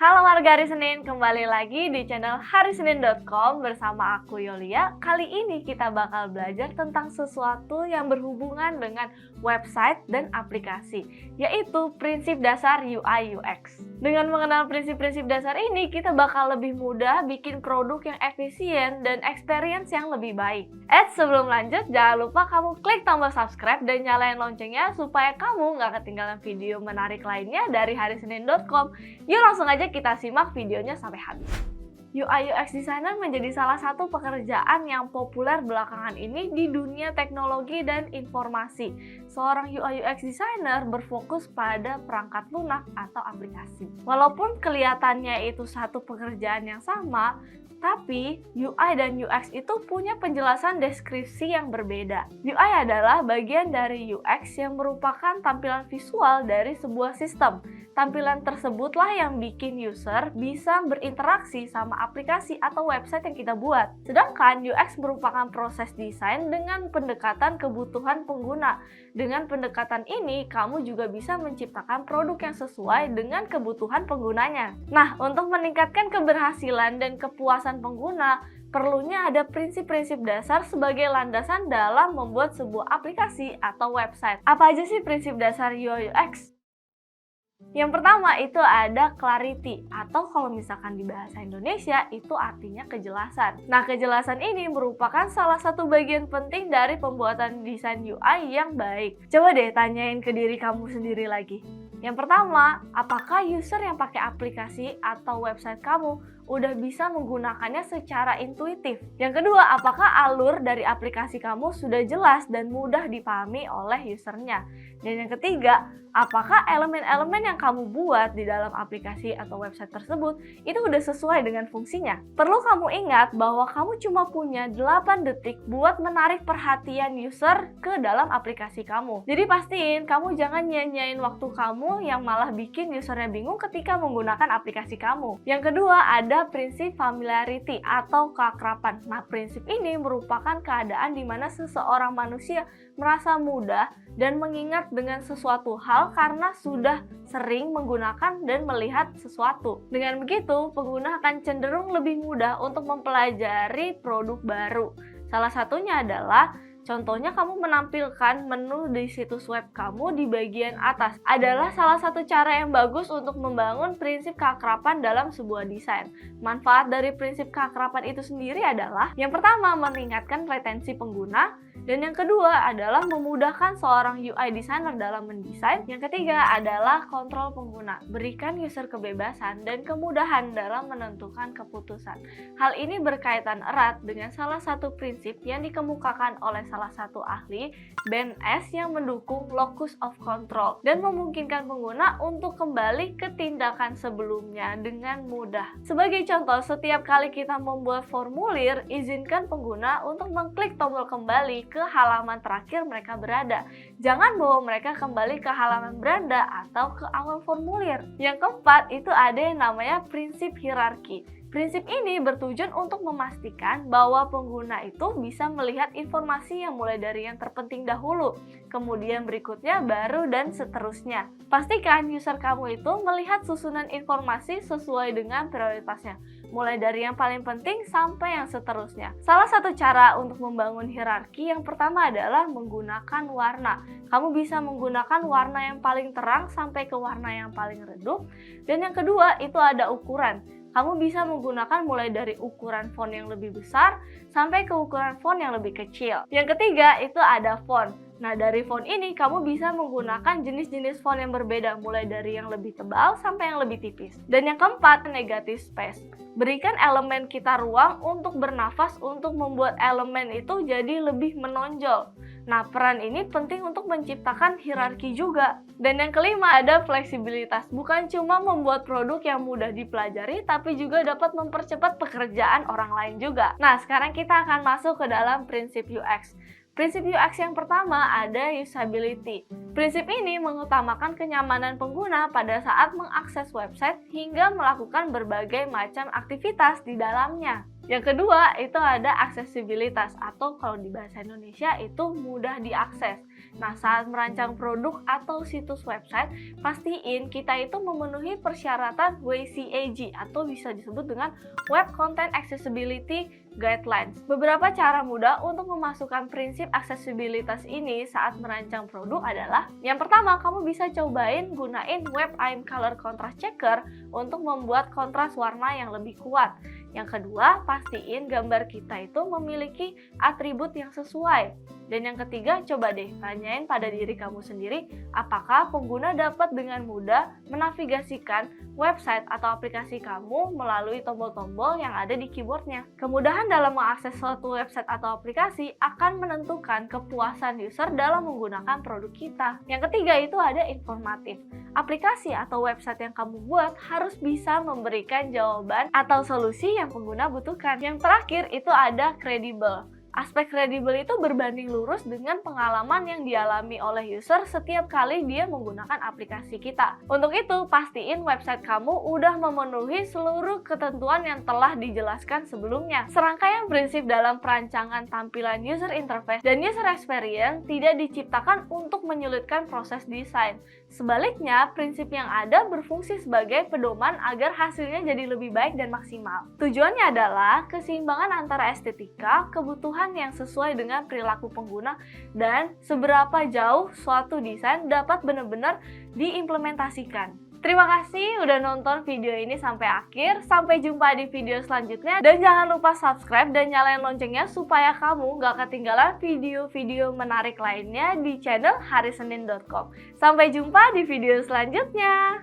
Halo warga Hari Senin, kembali lagi di channel harisenin.com bersama aku Yolia. Kali ini kita bakal belajar tentang sesuatu yang berhubungan dengan website dan aplikasi, yaitu prinsip dasar UI UX. Dengan mengenal prinsip-prinsip dasar ini, kita bakal lebih mudah bikin produk yang efisien dan experience yang lebih baik. Sebelum lanjut, jangan lupa kamu klik tombol subscribe dan nyalain loncengnya supaya kamu nggak ketinggalan video menarik lainnya dari harisenin.com. Yuk langsung aja kita simak videonya sampai habis. UI UX designer menjadi salah satu pekerjaan yang populer belakangan ini di dunia teknologi dan informasi. Seorang UI UX designer berfokus pada perangkat lunak atau aplikasi. Walaupun kelihatannya itu satu pekerjaan yang sama, tapi UI dan UX itu punya penjelasan deskripsi yang berbeda. UI adalah bagian dari UX yang merupakan tampilan visual dari sebuah sistem. Tampilan tersebutlah yang bikin user bisa berinteraksi sama aplikasi atau website yang kita buat. Sedangkan UX merupakan proses desain dengan pendekatan kebutuhan pengguna. Dengan pendekatan ini, kamu juga bisa menciptakan produk yang sesuai dengan kebutuhan penggunanya. Nah, untuk meningkatkan keberhasilan dan kepuasan pengguna, perlunya ada prinsip-prinsip dasar sebagai landasan dalam membuat sebuah aplikasi atau website. Apa aja sih prinsip dasar UI UX? Yang pertama itu ada clarity, atau kalau misalkan di bahasa Indonesia itu artinya kejelasan. Nah, kejelasan ini merupakan salah satu bagian penting dari pembuatan desain UI yang baik. Coba deh tanyain ke diri kamu sendiri lagi. Yang pertama, apakah user yang pakai aplikasi atau website kamu udah bisa menggunakannya secara intuitif? Yang kedua, apakah alur dari aplikasi kamu sudah jelas dan mudah dipahami oleh usernya? Dan yang ketiga, apakah elemen-elemen yang kamu buat di dalam aplikasi atau website tersebut itu udah sesuai dengan fungsinya? Perlu kamu ingat bahwa kamu cuma punya 8 detik buat menarik perhatian user ke dalam aplikasi kamu. Jadi pastiin kamu jangan nyanyain waktu kamu yang malah bikin usernya bingung ketika menggunakan aplikasi kamu. Yang kedua, ada prinsip familiarity atau keakraban. Nah, prinsip ini merupakan keadaan di mana seseorang manusia merasa mudah dan mengingat dengan sesuatu hal karena sudah sering menggunakan dan melihat sesuatu. Dengan begitu, pengguna akan cenderung lebih mudah untuk mempelajari produk baru. Salah satunya adalah contohnya kamu menampilkan menu di situs web kamu di bagian atas adalah salah satu cara yang bagus untuk membangun prinsip keakraban dalam sebuah desain. Manfaat dari prinsip keakraban itu sendiri adalah yang pertama, meningkatkan retensi pengguna, dan yang kedua adalah memudahkan seorang UI designer dalam mendesain. Yang ketiga adalah kontrol pengguna, berikan user kebebasan dan kemudahan dalam menentukan keputusan. Hal ini berkaitan erat dengan salah satu prinsip yang dikemukakan oleh salah satu ahli, Ben S, yang mendukung locus of control dan memungkinkan pengguna untuk kembali ke tindakan sebelumnya dengan mudah. Sebagai contoh, setiap kali kita membuat formulir, izinkan pengguna untuk mengklik tombol kembali ke halaman terakhir mereka berada. Jangan bawa mereka kembali ke halaman beranda atau ke awal formulir. Yang keempat, itu ada yang namanya prinsip hierarki. Prinsip ini bertujuan untuk memastikan bahwa pengguna itu bisa melihat informasi yang mulai dari yang terpenting dahulu, kemudian berikutnya baru dan seterusnya. Pastikan user kamu itu melihat susunan informasi sesuai dengan prioritasnya, mulai dari yang paling penting sampai yang seterusnya. Salah satu cara untuk membangun hierarki yang pertama adalah menggunakan warna. Kamu bisa menggunakan warna yang paling terang sampai ke warna yang paling redup. Dan yang kedua itu ada ukuran. Kamu bisa menggunakan mulai dari ukuran font yang lebih besar sampai ke ukuran font yang lebih kecil. Yang ketiga itu ada font. Nah, dari font ini kamu bisa menggunakan jenis-jenis font yang berbeda, mulai dari yang lebih tebal sampai yang lebih tipis. Dan yang keempat, negative space. Berikan elemen kita ruang untuk bernafas untuk membuat elemen itu jadi lebih menonjol. Nah, peran ini penting untuk menciptakan hierarki juga. Dan yang kelima ada fleksibilitas. Bukan cuma membuat produk yang mudah dipelajari, tapi juga dapat mempercepat pekerjaan orang lain juga. Nah, sekarang kita akan masuk ke dalam prinsip UX. Prinsip UX yang pertama ada usability. Prinsip ini mengutamakan kenyamanan pengguna pada saat mengakses website hingga melakukan berbagai macam aktivitas di dalamnya. Yang kedua, itu ada aksesibilitas atau kalau di bahasa Indonesia itu mudah diakses. Nah, saat merancang produk atau situs website, pastiin kita itu memenuhi persyaratan WCAG atau bisa disebut dengan Web Content Accessibility Guidelines. Beberapa cara mudah untuk memasukkan prinsip aksesibilitas ini saat merancang produk adalah: yang pertama, kamu bisa cobain gunain Web Aim Color Contrast Checker untuk membuat kontras warna yang lebih kuat. Yang kedua, pastiin gambar kita itu memiliki atribut yang sesuai. Dan yang ketiga, coba deh tanyain pada diri kamu sendiri, apakah pengguna dapat dengan mudah menavigasikan website atau aplikasi kamu melalui tombol-tombol yang ada di keyboardnya. Kemudahan dalam mengakses suatu website atau aplikasi akan menentukan kepuasan user dalam menggunakan produk kita. Yang ketiga itu ada informatif. Aplikasi atau website yang kamu buat harus bisa memberikan jawaban atau solusi yang pengguna butuhkan. Yang terakhir itu ada kredibel. Aspek kredibel itu berbanding lurus dengan pengalaman yang dialami oleh user setiap kali dia menggunakan aplikasi kita. Untuk itu, pastiin website kamu udah memenuhi seluruh ketentuan yang telah dijelaskan sebelumnya. Serangkaian prinsip dalam perancangan tampilan user interface dan user experience tidak diciptakan untuk menyulitkan proses desain. Sebaliknya, prinsip yang ada berfungsi sebagai pedoman agar hasilnya jadi lebih baik dan maksimal. Tujuannya adalah keseimbangan antara estetika, kebutuhan yang sesuai dengan perilaku pengguna, dan seberapa jauh suatu desain dapat benar-benar diimplementasikan. Terima kasih udah nonton video ini sampai akhir. Sampai jumpa di video selanjutnya. Dan jangan lupa subscribe dan nyalain loncengnya supaya kamu gak ketinggalan video-video menarik lainnya di channel harisenin.com. Sampai jumpa di video selanjutnya.